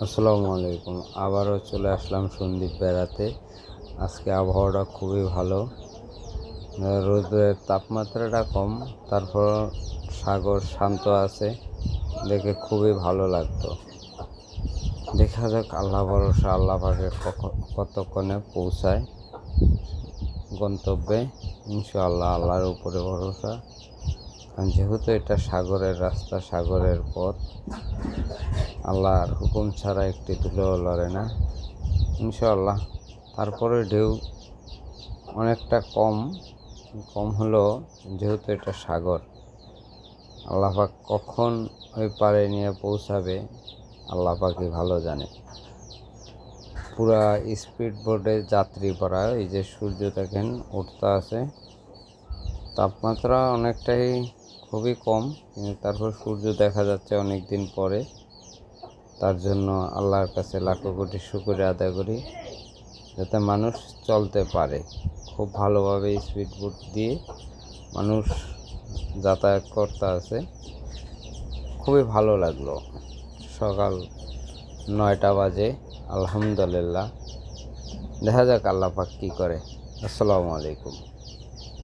আসসালামু আলাইকুম। আবারও চলে আসলাম সন্দ্বীপ বেড়াতে। আজকে আবহাওয়াটা খুবই ভালো, রোদের তাপমাত্রাটা কম, তারপর সাগর শান্ত আছে, দেখে খুবই ভালো লাগতো। দেখা যাক, আল্লাহ ভরসা, আল্লাহ পাকে কতক্ষণে পৌঁছায় গন্তব্যে। ইনশাআল্লাহ আল্লাহর উপরে ভরসা, কারণ যেহেতু এটা সাগরের রাস্তা, সাগরের পথ, আল্লাহর হুকুম ছাড়া একটি ধুলোও লড়ে না ইনশাআল্লাহ। তারপরে ঢেউ অনেকটা কম হলো, যেহেতু এটা সাগর। আল্লাহ পাক কখন ওই পারে নিয়ে পৌঁছাবে আল্লাহ পাকই ভালো জানে। পুরা স্পিড বোটে যাত্রী ভরা। এই যে সূর্য দেখেন উঠতে আছে, তাপমাত্রা অনেকটাই খুবই কম, কিন্তু তারপর সূর্য দেখা যাচ্ছে অনেক দিন পরে। তার জন্য আল্লাহর কাছে লাখো কোটি শুকরিয়া আদায় করি, যাতে মানুষ চলতে পারে। খুব ভালোভাবে স্পিড বোট দিয়ে মানুষ যাতায়াত করতে আছে, খুবই ভালো লাগলো। সকাল 9টা বাজে, আলহামদুলিল্লাহ। দেখা যাক আল্লাহ পাক কী করে। আসসালামু আলাইকুম।